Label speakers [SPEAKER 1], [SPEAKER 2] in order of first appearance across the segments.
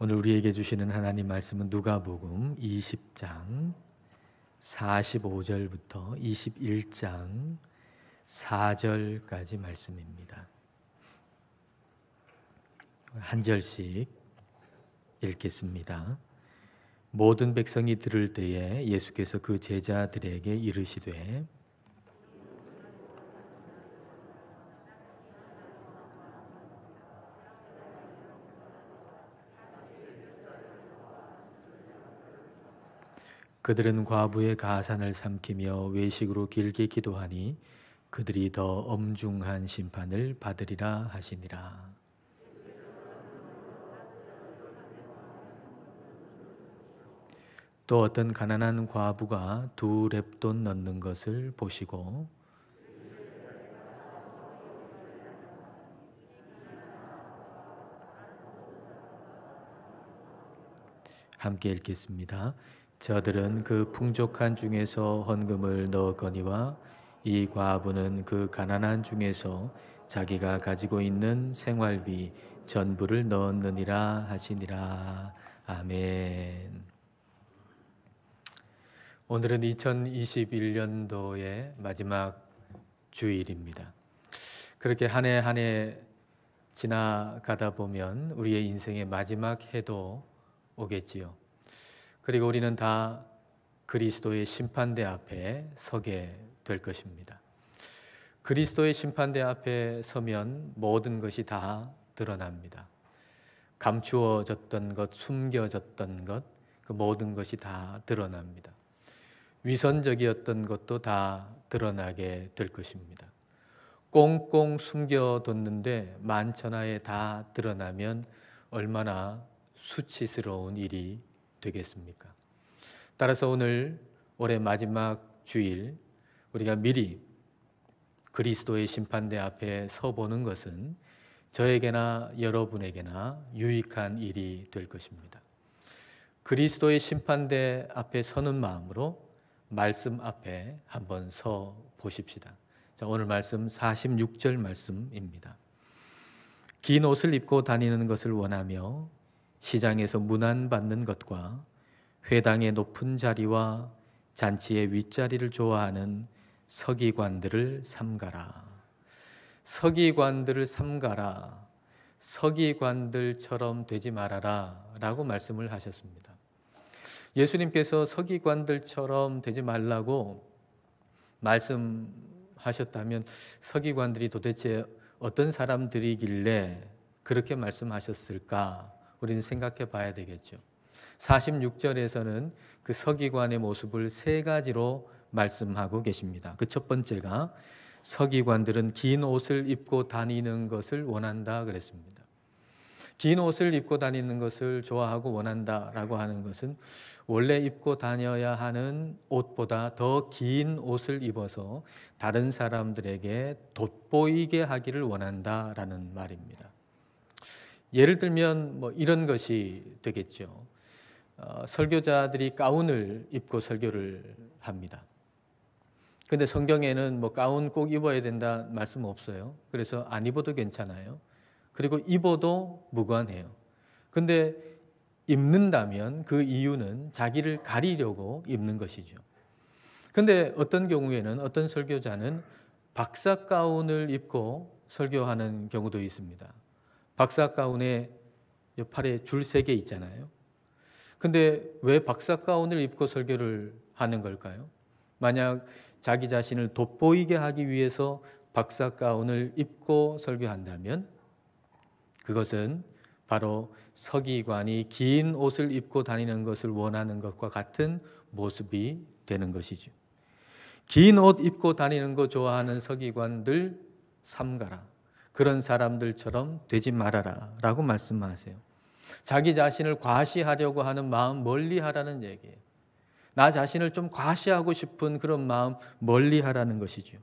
[SPEAKER 1] 오늘 우리에게 주시는 하나님 말씀은 누가복음 20장 45절부터 21장 4절까지 말씀입니다. 한 절씩 읽겠습니다. 모든 백성이 들을 때에 예수께서 그 제자들에게 이르시되 그들은 과부의 가산을 삼키며 외식으로 길게 기도하니 그들이 더 엄중한 심판을 받으리라 하시니라. 또 어떤 가난한 과부가 2렙돈 넣는 것을 보시고 함께 읽겠습니다. 저들은 그 풍족한 중에서 헌금을 넣었거니와 이 과부는 그 가난한 중에서 자기가 가지고 있는 생활비 전부를 넣었느니라 하시니라. 아멘. 오늘은 2021년도의 마지막 주일입니다. 그렇게 한 해 한 해 지나가다 보면 우리의 인생의 마지막 해도 오겠지요. 그리고 우리는 다 그리스도의 심판대 앞에 서게 될 것입니다. 그리스도의 심판대 앞에 서면 모든 것이 다 드러납니다. 감추어졌던 것, 숨겨졌던 것, 그 모든 것이 다 드러납니다. 위선적이었던 것도 다 드러나게 될 것입니다. 꽁꽁 숨겨뒀는데 만천하에 다 드러나면 얼마나 수치스러운 일이 되겠습니까? 따라서 오늘 올해 마지막 주일 우리가 미리 그리스도의 심판대 앞에 서보는 것은 저에게나 여러분에게나 유익한 일이 될 것입니다. 그리스도의 심판대 앞에 서는 마음으로 말씀 앞에 한번 서 보십시다. 자, 오늘 말씀 46절 말씀입니다. 긴 옷을 입고 다니는 것을 원하며 시장에서 문안받는 것과 회당의 높은 자리와 잔치의 윗자리를 좋아하는 서기관들을 삼가라. 서기관들을 삼가라. 서기관들처럼 되지 말아라 라고 말씀을 하셨습니다. 예수님께서 서기관들처럼 되지 말라고 말씀하셨다면 서기관들이 도대체 어떤 사람들이길래 그렇게 말씀하셨을까? 우리는 생각해 봐야 되겠죠. 46절에서는 그 서기관의 모습을 3가지로 말씀하고 계십니다. 그 첫 번째가 서기관들은 긴 옷을 입고 다니는 것을 원한다 그랬습니다. 긴 옷을 입고 다니는 것을 좋아하고 원한다라고 하는 것은 원래 입고 다녀야 하는 옷보다 더 긴 옷을 입어서 다른 사람들에게 돋보이게 하기를 원한다라는 말입니다. 예를 들면 이런 것이 되겠죠. 설교자들이 가운을 입고 설교를 합니다. 근데 성경에는 가운 꼭 입어야 된다 말씀 없어요. 그래서 안 입어도 괜찮아요. 그리고 입어도 무관해요. 근데 입는다면 그 이유는 자기를 가리려고 입는 것이죠. 근데 어떤 경우에는 어떤 설교자는 박사 가운을 입고 설교하는 경우도 있습니다. 박사 가운에 팔에 줄 3개 있잖아요. 근데 왜 박사 가운을 입고 설교를 하는 걸까요? 만약 자기 자신을 돋보이게 하기 위해서 박사 가운을 입고 설교한다면 그것은 바로 서기관이 긴 옷을 입고 다니는 것을 원하는 것과 같은 모습이 되는 것이죠. 긴 옷 입고 다니는 거 좋아하는 서기관들 삼가라. 그런 사람들처럼 되지 말아라 라고 말씀하세요. 자기 자신을 과시하려고 하는 마음 멀리하라는 얘기예요. 나 자신을 좀 과시하고 싶은 그런 마음 멀리하라는 것이죠.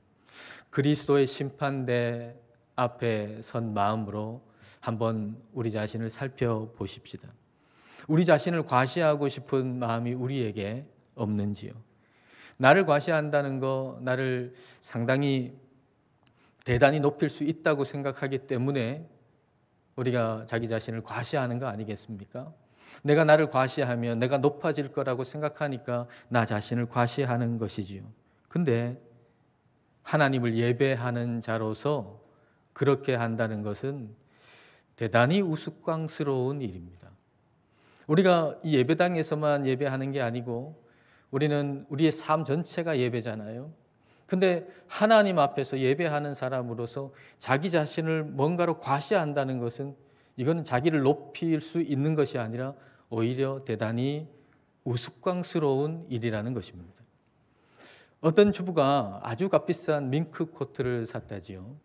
[SPEAKER 1] 그리스도의 심판대 앞에 선 마음으로 한번 우리 자신을 살펴보십시다. 우리 자신을 과시하고 싶은 마음이 우리에게 없는지요? 나를 과시한다는 거, 나를 상당히 대단히 높일 수 있다고 생각하기 때문에 우리가 자기 자신을 과시하는 거 아니겠습니까? 내가 나를 과시하면 내가 높아질 거라고 생각하니까 나 자신을 과시하는 것이지요. 근데 하나님을 예배하는 자로서 그렇게 한다는 것은 대단히 우스꽝스러운 일입니다. 우리가 이 예배당에서만 예배하는 게 아니고 우리는 우리의 삶 전체가 예배잖아요. 근데 하나님 앞에서 예배하는 사람으로서 자기 자신을 뭔가로 과시한다는 것은 이거는 자기를 높일 수 있는 것이 아니라 오히려 대단히 우스꽝스러운 일이라는 것입니다. 어떤 주부가 아주 값비싼 밍크 코트를 샀다지요.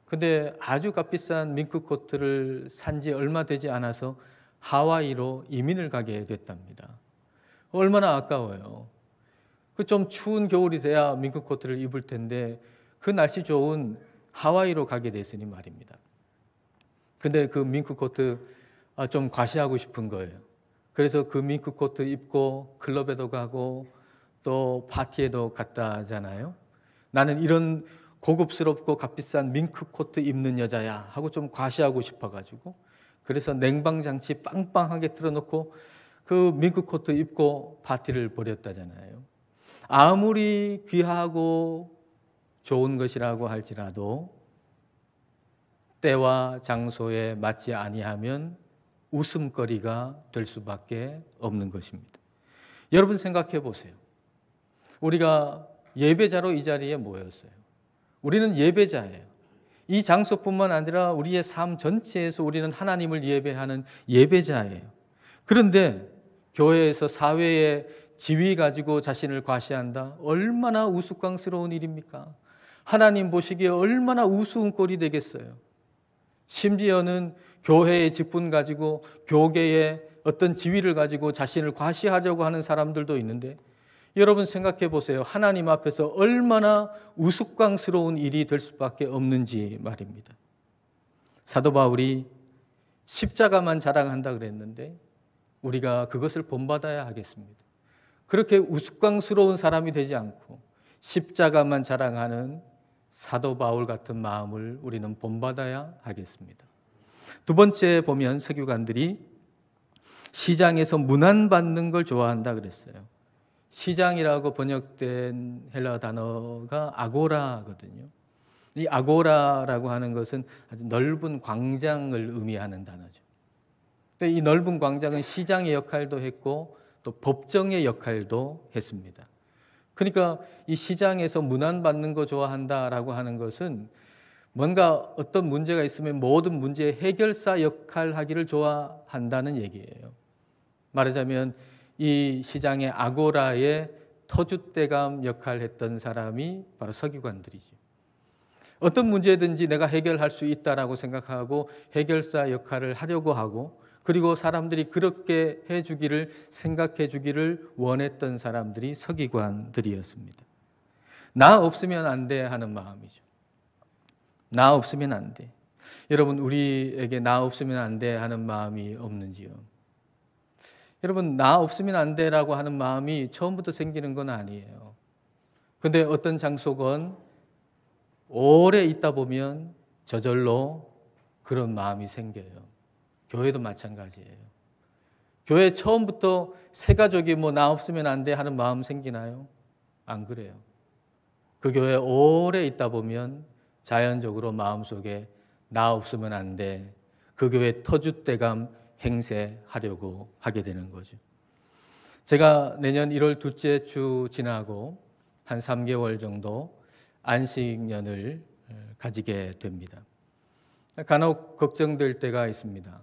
[SPEAKER 1] 근데 아주 값비싼 밍크 코트를 산 지 얼마 되지 않아서 하와이로 이민을 가게 됐답니다. 얼마나 아까워요. 그 좀 추운 겨울이 돼야 밍크 코트를 입을 텐데 그 날씨 좋은 하와이로 가게 됐으니 말입니다. 근데 그 밍크 코트 좀 과시하고 싶은 거예요. 그래서 그 밍크 코트 입고 클럽에도 가고 또 파티에도 갔다 하잖아요. 나는 이런 고급스럽고 값비싼 밍크 코트 입는 여자야 하고 좀 과시하고 싶어가지고 그래서 냉방장치 빵빵하게 틀어놓고 그 밍크 코트 입고 파티를 벌였다잖아요. 아무리 귀하고 좋은 것이라고 할지라도 때와 장소에 맞지 아니하면 웃음거리가 될 수밖에 없는 것입니다. 여러분 생각해 보세요. 우리가 예배자로 이 자리에 모였어요. 우리는 예배자예요. 이 장소뿐만 아니라 우리의 삶 전체에서 우리는 하나님을 예배하는 예배자예요. 그런데 교회에서 사회의 지위 가지고 자신을 과시한다? 얼마나 우스꽝스러운 일입니까? 하나님 보시기에 얼마나 우스운 꼴이 되겠어요. 심지어는 교회의 직분 가지고 교계의 어떤 지위를 가지고 자신을 과시하려고 하는 사람들도 있는데 여러분 생각해 보세요. 하나님 앞에서 얼마나 우스꽝스러운 일이 될 수밖에 없는지 말입니다. 사도 바울이 십자가만 자랑한다 그랬는데 우리가 그것을 본받아야 하겠습니다. 그렇게 우스꽝스러운 사람이 되지 않고 십자가만 자랑하는 사도 바울 같은 마음을 우리는 본받아야 하겠습니다. 두 번째 보면 서기관들이 시장에서 문안받는 걸 좋아한다 그랬어요. 시장이라고 번역된 헬라 단어가 아고라거든요. 이 아고라라고 하는 것은 아주 넓은 광장을 의미하는 단어죠. 이 넓은 광장은 시장의 역할도 했고 또 법정의 역할도 했습니다. 그러니까 이 시장에서 문안받는 거 좋아한다라고 하는 것은 뭔가 어떤 문제가 있으면 모든 문제의 해결사 역할 하기를 좋아한다는 얘기예요. 말하자면 이 시장의 아고라의 터줏대감 역할을 했던 사람이 바로 서기관들이죠. 어떤 문제든지 내가 해결할 수 있다라고 생각하고 해결사 역할을 하려고 하고 그리고 사람들이 그렇게 해주기를 생각해 주기를 원했던 사람들이 서기관들이었습니다. 나 없으면 안 돼 하는 마음이죠. 나 없으면 안 돼. 여러분 우리에게 나 없으면 안 돼 하는 마음이 없는지요? 여러분 나 없으면 안 돼라고 하는 마음이 처음부터 생기는 건 아니에요. 근데 어떤 장소건 오래 있다 보면 저절로 그런 마음이 생겨요. 교회도 마찬가지예요. 교회 처음부터 새 가족이 나 없으면 안 돼 하는 마음 생기나요? 안 그래요. 그 교회 오래 있다 보면 자연적으로 마음속에 나 없으면 안 돼. 그 교회 터줏대감 행세하려고 하게 되는 거죠. 제가 내년 1월 둘째 주 지나고 한 3개월 정도 안식년을 가지게 됩니다. 간혹 걱정될 때가 있습니다.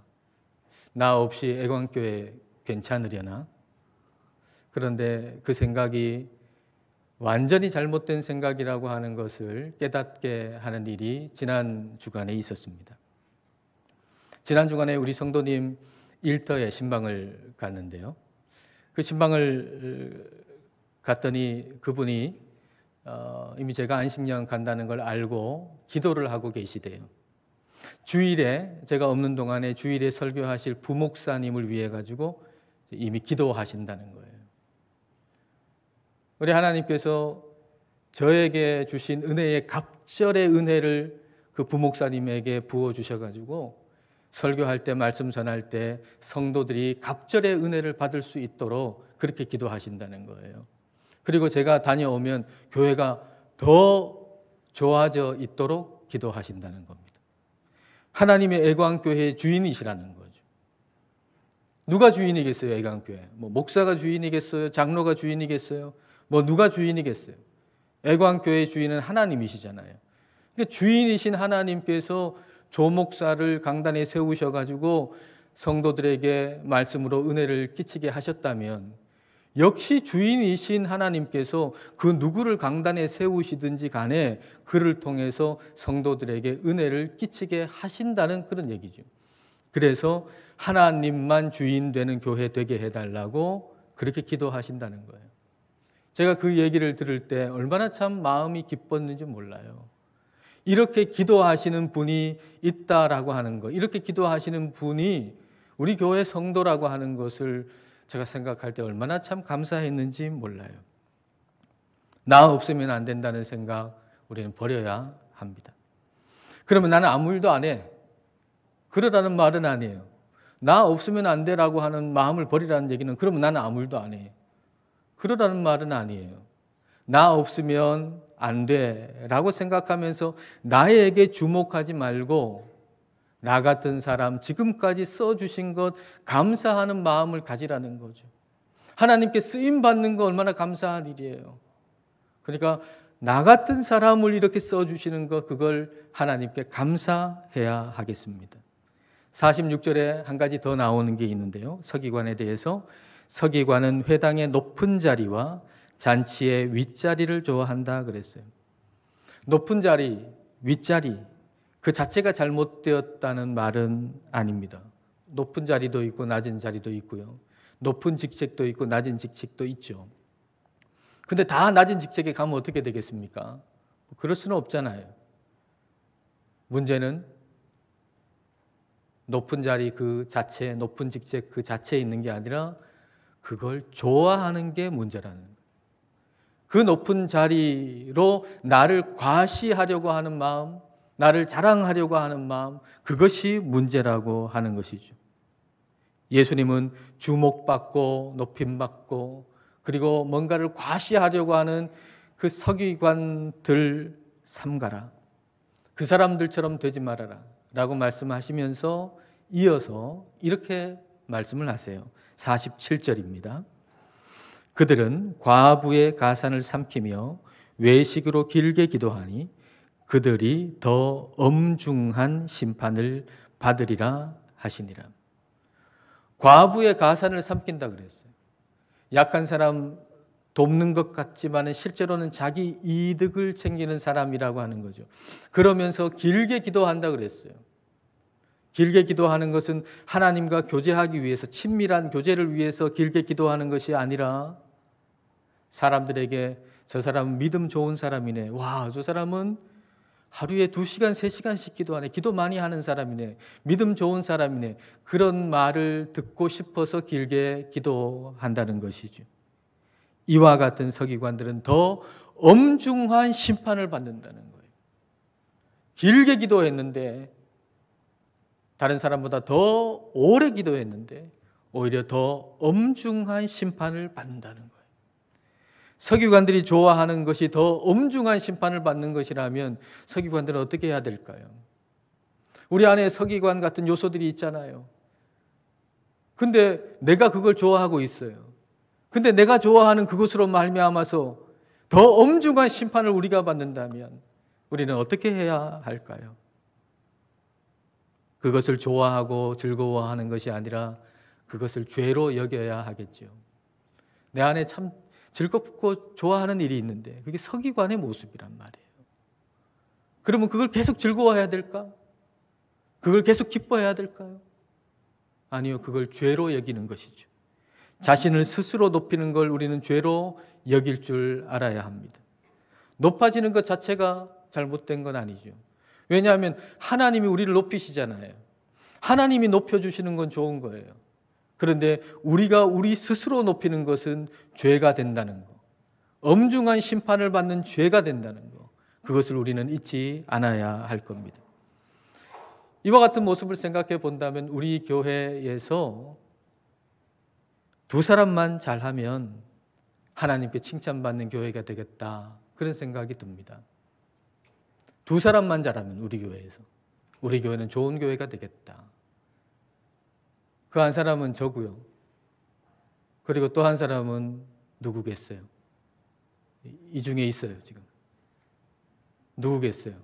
[SPEAKER 1] 나 없이 애광교회 괜찮으려나? 그런데 그 생각이 완전히 잘못된 생각이라고 하는 것을 깨닫게 하는 일이 지난 주간에 있었습니다. 지난 주간에 우리 성도님 일터에 신방을 갔는데요. 그 신방을 갔더니 그분이 이미 제가 안식년 간다는 걸 알고 기도를 하고 계시대요. 주일에 제가 없는 동안에 주일에 설교하실 부목사님을 위해 가지고 이미 기도하신다는 거예요. 우리 하나님께서 저에게 주신 은혜의 갑절의 은혜를 그 부목사님에게 부어 주셔 가지고 설교할 때, 말씀 전할 때 성도들이 갑절의 은혜를 받을 수 있도록 그렇게 기도하신다는 거예요. 그리고 제가 다녀오면 교회가 더 좋아져 있도록 기도하신다는 겁니다. 하나님의 애광교회의 주인이시라는 거죠. 누가 주인이겠어요, 애광교회? 목사가 주인이겠어요? 장로가 주인이겠어요? 누가 주인이겠어요? 애광교회의 주인은 하나님이시잖아요. 그러니까 주인이신 하나님께서 조목사를 강단에 세우셔가지고 성도들에게 말씀으로 은혜를 끼치게 하셨다면 역시 주인이신 하나님께서 그 누구를 강단에 세우시든지 간에 그를 통해서 성도들에게 은혜를 끼치게 하신다는 그런 얘기죠. 그래서 하나님만 주인 되는 교회 되게 해달라고 그렇게 기도하신다는 거예요. 제가 그 얘기를 들을 때 얼마나 참 마음이 기뻤는지 몰라요. 이렇게 기도하시는 분이 있다라고 하는 것, 이렇게 기도하시는 분이 우리 교회 성도라고 하는 것을 제가 생각할 때 얼마나 참 감사했는지 몰라요. 나 없으면 안 된다는 생각 우리는 버려야 합니다. 그러면 나는 아무 일도 안 해. 그러라는 말은 아니에요. 나 없으면 안 되라고 하는 마음을 버리라는 얘기는 그러면 나는 아무 일도 안 해. 그러라는 말은 아니에요. 나 없으면 안 돼라고 생각하면서 나에게 주목하지 말고 나 같은 사람 지금까지 써주신 것 감사하는 마음을 가지라는 거죠. 하나님께 쓰임받는 거 얼마나 감사한 일이에요. 그러니까 나 같은 사람을 이렇게 써주시는 것 그걸 하나님께 감사해야 하겠습니다. 46절에 한 가지 더 나오는 게 있는데요. 서기관에 대해서 서기관은 회당의 높은 자리와 잔치의 윗자리를 좋아한다 그랬어요. 높은 자리, 윗자리 그 자체가 잘못되었다는 말은 아닙니다. 높은 자리도 있고 낮은 자리도 있고요. 높은 직책도 있고 낮은 직책도 있죠. 근데 다 낮은 직책에 가면 어떻게 되겠습니까? 그럴 수는 없잖아요. 문제는 높은 자리 그 자체, 높은 직책 그 자체에 있는 게 아니라 그걸 좋아하는 게 문제라는 거예요. 그 높은 자리로 나를 과시하려고 하는 마음, 나를 자랑하려고 하는 마음, 그것이 문제라고 하는 것이죠. 예수님은 주목받고 높임받고 그리고 뭔가를 과시하려고 하는 그 서기관들 삼가라. 그 사람들처럼 되지 말아라 라고 말씀하시면서 이어서 이렇게 말씀을 하세요. 47절입니다. 그들은 과부의 가산을 삼키며 외식으로 길게 기도하니 그들이 더 엄중한 심판을 받으리라 하시니라. 과부의 가산을 삼킨다 그랬어요. 약한 사람 돕는 것 같지만 실제로는 자기 이득을 챙기는 사람이라고 하는 거죠. 그러면서 길게 기도한다 그랬어요. 길게 기도하는 것은 하나님과 교제하기 위해서, 친밀한 교제를 위해서 길게 기도하는 것이 아니라 사람들에게 저 사람은 믿음 좋은 사람이네. 와, 저 사람은 하루에 2시간, 3시간씩 기도하네. 기도 많이 하는 사람이네. 믿음 좋은 사람이네. 그런 말을 듣고 싶어서 길게 기도한다는 것이죠. 이와 같은 서기관들은 더 엄중한 심판을 받는다는 거예요. 길게 기도했는데 다른 사람보다 더 오래 기도했는데 오히려 더 엄중한 심판을 받는다는 거예요. 서기관들이 좋아하는 것이 더 엄중한 심판을 받는 것이라면 서기관들은 어떻게 해야 될까요? 우리 안에 서기관 같은 요소들이 있잖아요. 근데 내가 그걸 좋아하고 있어요. 근데 내가 좋아하는 그것으로 말미암아서 더 엄중한 심판을 우리가 받는다면 우리는 어떻게 해야 할까요? 그것을 좋아하고 즐거워하는 것이 아니라 그것을 죄로 여겨야 하겠죠. 내 안에 참 즐겁고 좋아하는 일이 있는데 그게 서기관의 모습이란 말이에요. 그러면 그걸 계속 즐거워해야 될까? 그걸 계속 기뻐해야 될까요? 아니요, 그걸 죄로 여기는 것이죠. 자신을 스스로 높이는 걸 우리는 죄로 여길 줄 알아야 합니다. 높아지는 것 자체가 잘못된 건 아니죠. 왜냐하면 하나님이 우리를 높이시잖아요. 하나님이 높여주시는 건 좋은 거예요. 그런데 우리가 우리 스스로 높이는 것은 죄가 된다는 거, 엄중한 심판을 받는 죄가 된다는 거, 그것을 우리는 잊지 않아야 할 겁니다. 이와 같은 모습을 생각해 본다면 우리 교회에서 두 사람만 잘하면 하나님께 칭찬받는 교회가 되겠다, 그런 생각이 듭니다. 두 사람만 잘하면 우리 교회에서 우리 교회는 좋은 교회가 되겠다. 그 한 사람은 저고요. 그리고 또 한 사람은 누구겠어요? 이 중에 있어요, 지금. 누구겠어요?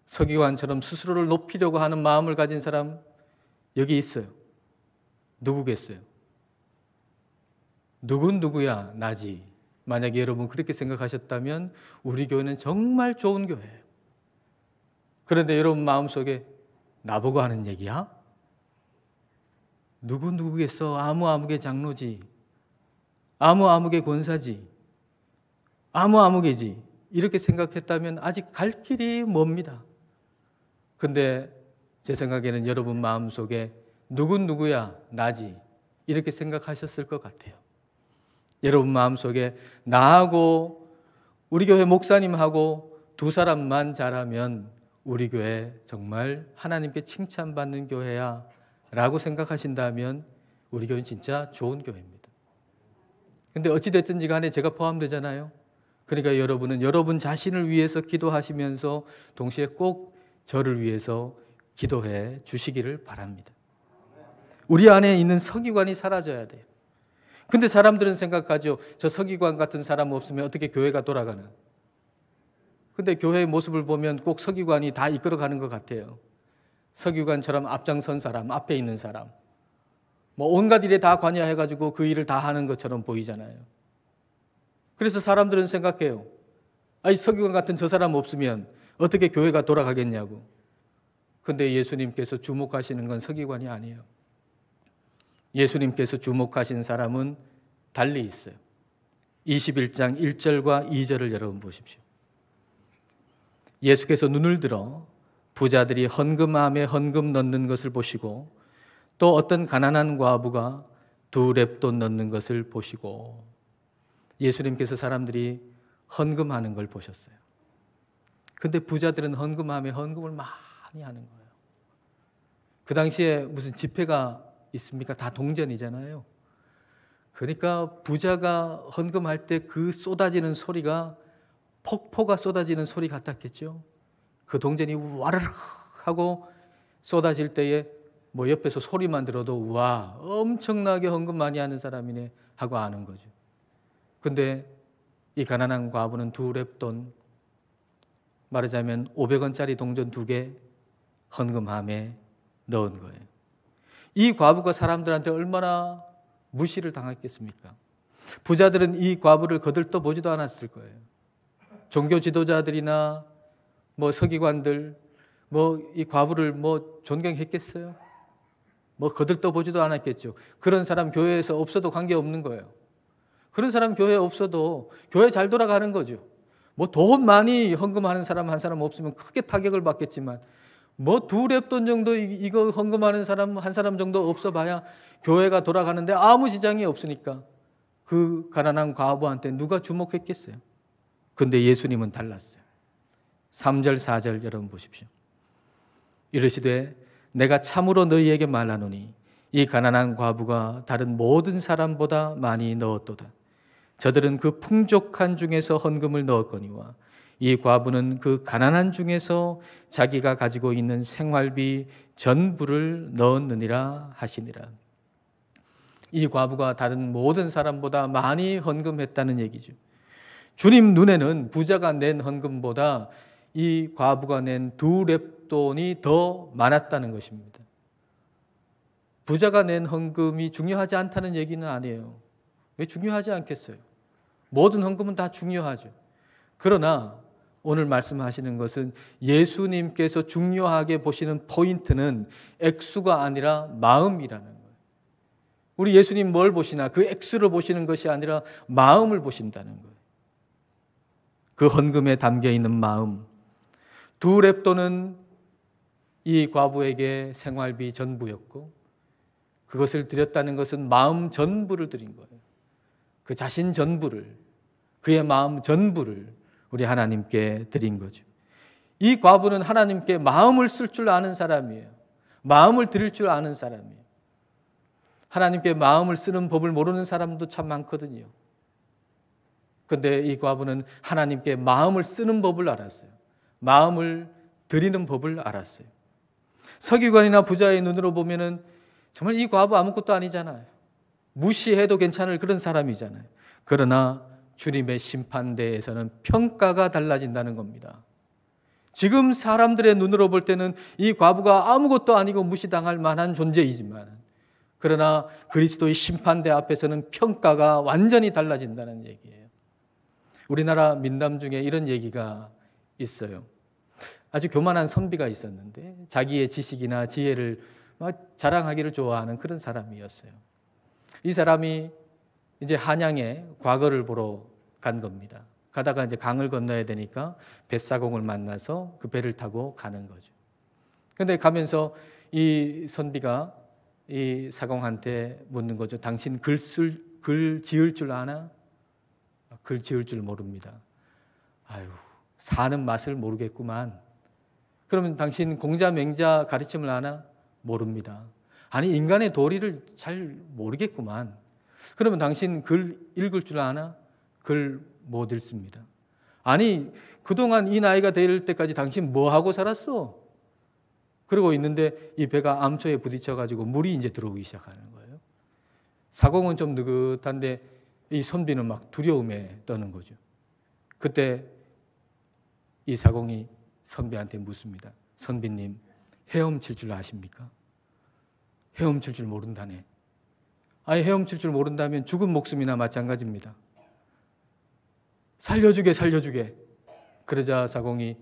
[SPEAKER 1] 서기관처럼 스스로를 높이려고 하는 마음을 가진 사람 여기 있어요. 누구겠어요? 누군 누구야? 나지. 만약에 여러분 그렇게 생각하셨다면 우리 교회는 정말 좋은 교회예요. 그런데 여러분 마음속에 나보고 하는 얘기야? 누구겠어? 아무개 장로지. 아무개 권사지. 아무개지. 이렇게 생각했다면 아직 갈 길이 멉니다. 근데 제 생각에는 여러분 마음속에 누구야? 나지. 이렇게 생각하셨을 것 같아요. 여러분 마음속에 나하고 우리 교회 목사님하고 두 사람만 잘하면 우리 교회 정말 하나님께 칭찬받는 교회야 라고 생각하신다면 우리 교회는 진짜 좋은 교회입니다. 근데 어찌됐든지 간에 제가 포함되잖아요. 그러니까 여러분은 여러분 자신을 위해서 기도하시면서 동시에 꼭 저를 위해서 기도해 주시기를 바랍니다. 우리 안에 있는 서기관이 사라져야 돼요. 근데 사람들은 생각하죠. 저 서기관 같은 사람 없으면 어떻게 교회가 돌아가나. 근데 교회의 모습을 보면 꼭 서기관이 다 이끌어가는 것 같아요. 서기관처럼 앞장선 사람, 앞에 있는 사람. 뭐 온갖 일에 다 관여해가지고 그 일을 다 하는 것처럼 보이잖아요. 그래서 사람들은 생각해요. 아니, 서기관 같은 저 사람 없으면 어떻게 교회가 돌아가겠냐고. 근데 예수님께서 주목하시는 건 서기관이 아니에요. 예수님께서 주목하신 사람은 달리 있어요. 21장 1절과 2절을 여러분 보십시오. 예수께서 눈을 들어 부자들이 헌금함에 헌금 넣는 것을 보시고 또 어떤 가난한 과부가 2렙돈 넣는 것을 보시고, 예수님께서 사람들이 헌금하는 걸 보셨어요. 근데 부자들은 헌금함에 헌금을 많이 하는 거예요. 그 당시에 무슨 집회가 있습니까? 다 동전이잖아요. 그러니까 부자가 헌금할 때 그 쏟아지는 소리가 폭포가 쏟아지는 소리 같았겠죠. 그 동전이 와르르 하고 쏟아질 때에 뭐 옆에서 소리만 들어도 와, 엄청나게 헌금 많이 하는 사람이네 하고 아는 거죠. 근데 이 가난한 과부는 2렙돈, 말하자면 500원짜리 동전 2개 헌금함에 넣은 거예요. 이 과부가 사람들한테 얼마나 무시를 당했겠습니까? 부자들은 이 과부를 거들떠 보지도 않았을 거예요. 종교 지도자들이나 뭐 서기관들 뭐 이 과부를 뭐 존경했겠어요? 뭐 거들떠 보지도 않았겠죠. 그런 사람 교회에서 없어도 관계없는 거예요. 그런 사람 교회에 없어도 교회 잘 돌아가는 거죠. 뭐 돈 많이 헌금하는 사람 한 사람 없으면 크게 타격을 받겠지만 뭐 2렙돈 정도 이거 헌금하는 사람 한 사람 정도 없어 봐야 교회가 돌아가는데 아무 지장이 없으니까 그 가난한 과부한테 누가 주목했겠어요? 근데 예수님은 달랐어요. 3절 4절 여러분 보십시오. 이르시되 내가 참으로 너희에게 말하노니 이 가난한 과부가 다른 모든 사람보다 많이 넣었도다. 저들은 그 풍족한 중에서 헌금을 넣었거니와 이 과부는 그 가난한 중에서 자기가 가지고 있는 생활비 전부를 넣었느니라 하시니라. 이 과부가 다른 모든 사람보다 많이 헌금했다는 얘기죠. 주님 눈에는 부자가 낸 헌금보다 이 과부가 낸 2렙돈이 더 많았다는 것입니다. 부자가 낸 헌금이 중요하지 않다는 얘기는 아니에요. 왜 중요하지 않겠어요? 모든 헌금은 다 중요하죠. 그러나 오늘 말씀하시는 것은 예수님께서 중요하게 보시는 포인트는 액수가 아니라 마음이라는 거예요. 우리 예수님 뭘 보시나? 그 액수를 보시는 것이 아니라 마음을 보신다는 거예요. 그 헌금에 담겨 있는 마음. 2렙돈은 이 과부에게 생활비 전부였고 그것을 드렸다는 것은 마음 전부를 드린 거예요. 그 자신 전부를, 그의 마음 전부를 우리 하나님께 드린 거죠. 이 과부는 하나님께 마음을 쓸 줄 아는 사람이에요. 마음을 드릴 줄 아는 사람이에요. 하나님께 마음을 쓰는 법을 모르는 사람도 참 많거든요. 그런데 이 과부는 하나님께 마음을 쓰는 법을 알았어요. 마음을 드리는 법을 알았어요. 서기관이나 부자의 눈으로 보면은 정말 이 과부 아무것도 아니잖아요. 무시해도 괜찮을 그런 사람이잖아요. 그러나 주님의 심판대에서는 평가가 달라진다는 겁니다. 지금 사람들의 눈으로 볼 때는 이 과부가 아무것도 아니고 무시당할 만한 존재이지만, 그러나 그리스도의 심판대 앞에서는 평가가 완전히 달라진다는 얘기예요. 우리나라 민담 중에 이런 얘기가 있어요. 아주 교만한 선비가 있었는데 자기의 지식이나 지혜를 자랑하기를 좋아하는 그런 사람이었어요. 이 사람이 이제 한양에 과거를 보러 간 겁니다. 가다가 이제 강을 건너야 되니까 뱃사공을 만나서 그 배를 타고 가는 거죠. 근데 가면서 이 선비가 이 사공한테 묻는 거죠. 당신 글 지을 줄 아나? 글 지을 줄 모릅니다. 아유, 사는 맛을 모르겠구만. 그러면 당신 공자 맹자 가르침을 아나? 모릅니다. 아니, 인간의 도리를 잘 모르겠구만. 그러면 당신 글 읽을 줄 아나? 글 못 읽습니다. 아니, 그동안 이 나이가 될 때까지 당신 뭐 하고 살았어? 그러고 있는데 이 배가 암초에 부딪혀가지고 물이 이제 들어오기 시작하는 거예요. 사공은 좀 느긋한데 이 선비는 막 두려움에 떠는 거죠. 그때 이 사공이 선비한테 묻습니다. 선비님, 헤엄칠 줄 아십니까? 헤엄칠 줄 모른다네. 아니, 헤엄칠 줄 모른다면 죽은 목숨이나 마찬가지입니다. 살려주게. 그러자 사공이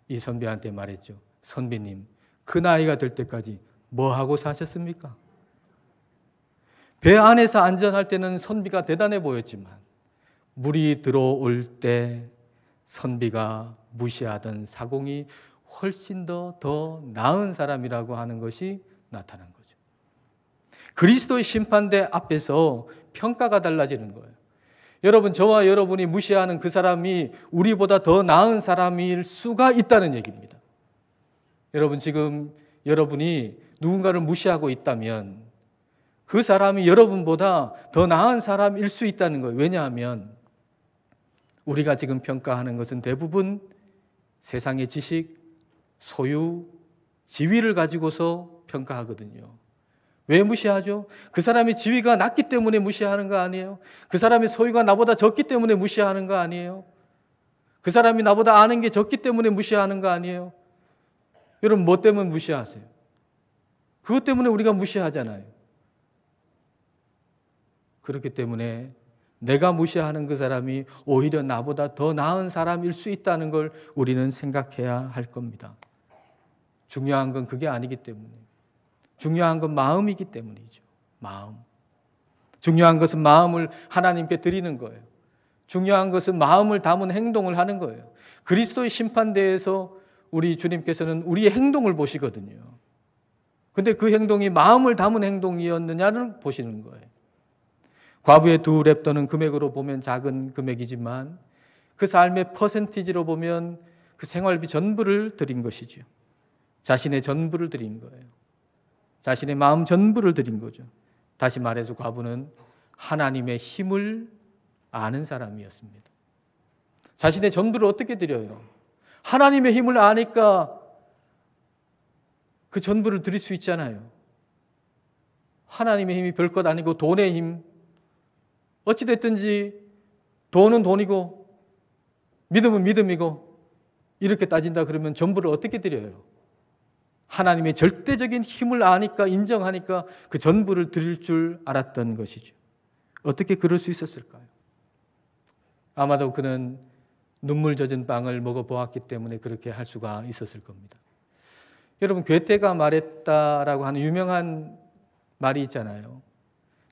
[SPEAKER 1] 이 선비한테 말했죠. 선비님, 그 나이가 될 때까지 뭐 하고 사셨습니까? 배 안에서 안전할 때는 선비가 대단해 보였지만 물이 들어올 때 선비가 무시하던 사공이 훨씬 더 나은 사람이라고 하는 것이 나타난 거죠. 그리스도의 심판대 앞에서 평가가 달라지는 거예요. 여러분, 저와 여러분이 무시하는 그 사람이 우리보다 더 나은 사람일 수가 있다는 얘기입니다. 여러분, 지금 여러분이 누군가를 무시하고 있다면 그 사람이 여러분보다 더 나은 사람일 수 있다는 거예요. 왜냐하면 우리가 지금 평가하는 것은 대부분 세상의 지식, 소유, 지위를 가지고서 평가하거든요. 왜 무시하죠? 그 사람이 지위가 낮기 때문에 무시하는 거 아니에요? 그 사람의 소유가 나보다 적기 때문에 무시하는 거 아니에요? 그 사람이 나보다 아는 게 적기 때문에 무시하는 거 아니에요? 여러분, 뭐 때문에 무시하세요? 그것 때문에 우리가 무시하잖아요. 그렇기 때문에 내가 무시하는 그 사람이 오히려 나보다 더 나은 사람일 수 있다는 걸 우리는 생각해야 할 겁니다. 중요한 건 그게 아니기 때문에. 중요한 건 마음이기 때문이죠. 마음. 중요한 것은 마음을 하나님께 드리는 거예요. 중요한 것은 마음을 담은 행동을 하는 거예요. 그리스도의 심판대에서 우리 주님께서는 우리의 행동을 보시거든요. 근데 그 행동이 마음을 담은 행동이었느냐를 보시는 거예요. 과부의 2렙더는 금액으로 보면 작은 금액이지만 그 삶의 퍼센티지로 보면 그 생활비 전부를 드린 것이죠. 자신의 전부를 드린 거예요. 자신의 마음 전부를 드린 거죠. 다시 말해서 과부는 하나님의 힘을 아는 사람이었습니다. 자신의 전부를 어떻게 드려요? 하나님의 힘을 아니까 그 전부를 드릴 수 있잖아요. 하나님의 힘이 별것 아니고 돈의 힘. 어찌됐든지 돈은 돈이고 믿음은 믿음이고 이렇게 따진다 그러면 전부를 어떻게 드려요? 하나님의 절대적인 힘을 아니까, 인정하니까 그 전부를 드릴 줄 알았던 것이죠. 어떻게 그럴 수 있었을까요? 아마도 그는 눈물 젖은 빵을 먹어보았기 때문에 그렇게 할 수가 있었을 겁니다. 여러분, 괴테가 말했다라고 하는 유명한 말이 있잖아요.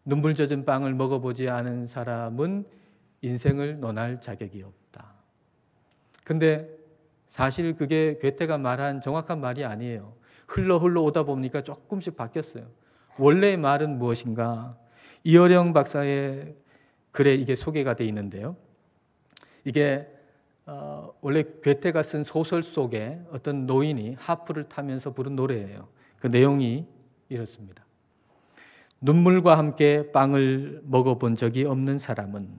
[SPEAKER 1] 눈물 젖은 빵을 먹어보지 않은 사람은 인생을 논할 자격이 없다. 근데 사실 그게 괴테가 말한 정확한 말이 아니에요. 흘러 오다 보니까 조금씩 바뀌었어요. 원래의 말은 무엇인가? 이어령 박사의 글에 이게 소개가 되어 있는데요. 이게 원래 괴테가 쓴 소설 속에 어떤 노인이 하프를 타면서 부른 노래예요. 그 내용이 이렇습니다. 눈물과 함께 빵을 먹어본 적이 없는 사람은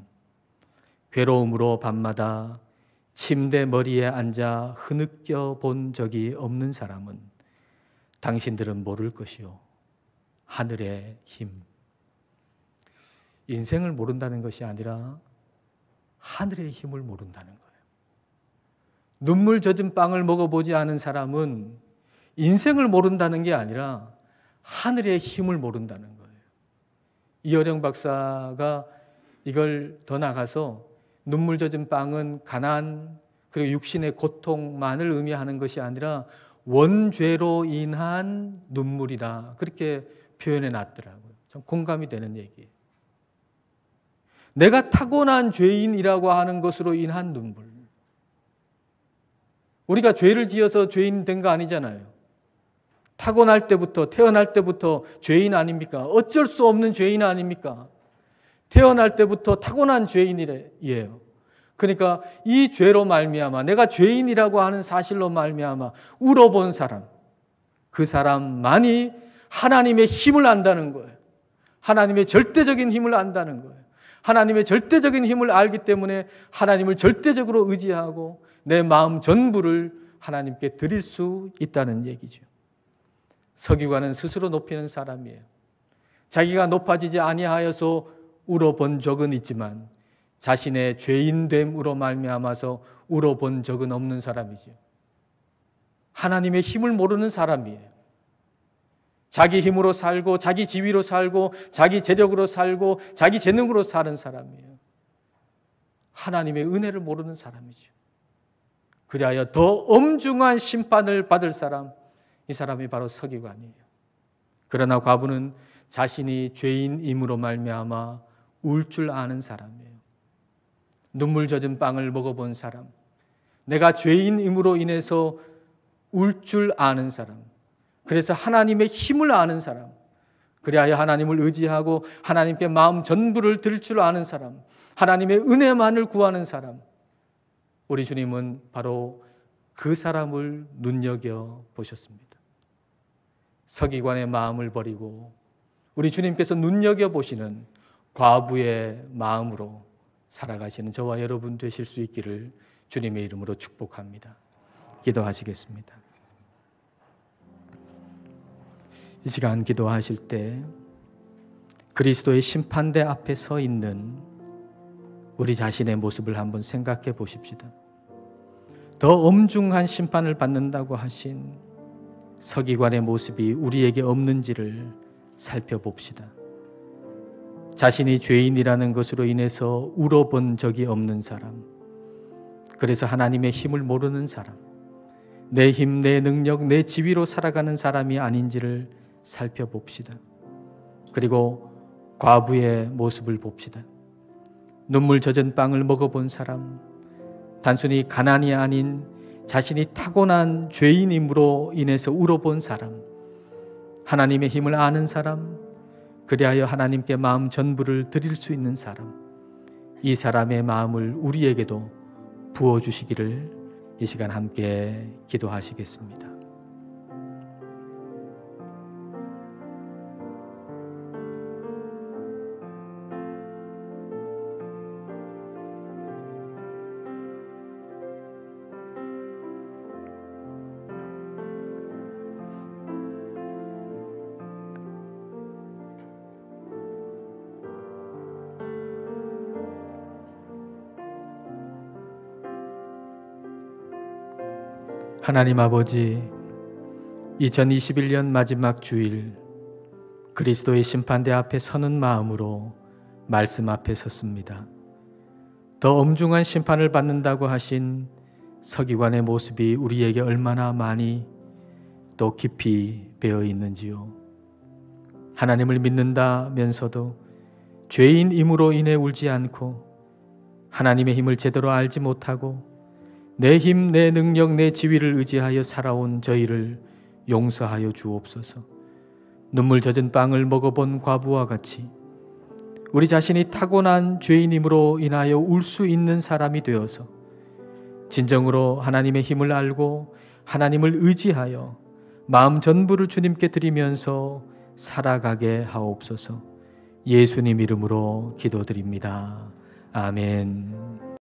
[SPEAKER 1] 괴로움으로 밤마다 침대 머리에 앉아 흐느껴 본 적이 없는 사람은 당신들은 모를 것이요. 하늘의 힘. 인생을 모른다는 것이 아니라 하늘의 힘을 모른다는 거예요. 눈물 젖은 빵을 먹어보지 않은 사람은 인생을 모른다는 게 아니라 하늘의 힘을 모른다는 거예요. 이어령 박사가 이걸 더 나가서 눈물 젖은 빵은 가난 그리고 육신의 고통만을 의미하는 것이 아니라 원죄로 인한 눈물이다. 그렇게 표현해 놨더라고요. 참 공감이 되는 얘기예요. 내가 타고난 죄인이라고 하는 것으로 인한 눈물. 우리가 죄를 지어서 죄인 된 거 아니잖아요. 타고날 때부터, 태어날 때부터 죄인 아닙니까? 어쩔 수 없는 죄인 아닙니까? 태어날 때부터 타고난 죄인이에요. 그러니까 이 죄로 말미암아, 내가 죄인이라고 하는 사실로 말미암아 울어본 사람, 그 사람만이 하나님의 힘을 안다는 거예요. 하나님의 절대적인 힘을 안다는 거예요. 하나님의 절대적인 힘을 알기 때문에 하나님을 절대적으로 의지하고 내 마음 전부를 하나님께 드릴 수 있다는 얘기죠. 서기관은 스스로 높이는 사람이에요. 자기가 높아지지 아니하여서 울어본 적은 있지만 자신의 죄인됨으로 말미암아서 울어본 적은 없는 사람이죠. 하나님의 힘을 모르는 사람이에요. 자기 힘으로 살고 자기 지위로 살고 자기 재력으로 살고 자기 재능으로 사는 사람이에요. 하나님의 은혜를 모르는 사람이죠. 그리하여 더 엄중한 심판을 받을 사람, 이 사람이 바로 서기관이에요. 그러나 과부는 자신이 죄인임으로 말미암아 울 줄 아는 사람이에요. 눈물 젖은 빵을 먹어본 사람, 내가 죄인임으로 인해서 울 줄 아는 사람, 그래서 하나님의 힘을 아는 사람, 그리하여 하나님을 의지하고 하나님께 마음 전부를 드릴 줄 아는 사람, 하나님의 은혜만을 구하는 사람, 우리 주님은 바로 그 사람을 눈여겨보셨습니다. 서기관의 마음을 버리고 우리 주님께서 눈여겨보시는 과부의 마음으로 살아가시는 저와 여러분 되실 수 있기를 주님의 이름으로 축복합니다. 기도하시겠습니다. 이 시간 기도하실 때 그리스도의 심판대 앞에 서 있는 우리 자신의 모습을 한번 생각해 보십시다. 더 엄중한 심판을 받는다고 하신 서기관의 모습이 우리에게 없는지를 살펴봅시다. 자신이 죄인이라는 것으로 인해서 울어본 적이 없는 사람, 그래서 하나님의 힘을 모르는 사람, 내 힘, 내 능력, 내 지위로 살아가는 사람이 아닌지를 살펴봅시다. 그리고 과부의 모습을 봅시다. 눈물 젖은 빵을 먹어본 사람, 단순히 가난이 아닌 자신이 타고난 죄인임으로 인해서 울어본 사람, 하나님의 힘을 아는 사람, 그리하여 하나님께 마음 전부를 드릴 수 있는 사람, 이 사람의 마음을 우리에게도 부어주시기를 이 시간 함께 기도하시겠습니다. 하나님 아버지, 2021년 마지막 주일 그리스도의 심판대 앞에 서는 마음으로 말씀 앞에 섰습니다. 더 엄중한 심판을 받는다고 하신 서기관의 모습이 우리에게 얼마나 많이 또 깊이 배어 있는지요. 하나님을 믿는다면서도 죄인임으로 인해 울지 않고 하나님의 힘을 제대로 알지 못하고 내 힘, 내 능력, 내 지위를 의지하여 살아온 저희를 용서하여 주옵소서. 눈물 젖은 빵을 먹어본 과부와 같이 우리 자신이 타고난 죄인임으로 인하여 울 수 있는 사람이 되어서 진정으로 하나님의 힘을 알고 하나님을 의지하여 마음 전부를 주님께 드리면서 살아가게 하옵소서. 예수님 이름으로 기도드립니다. 아멘.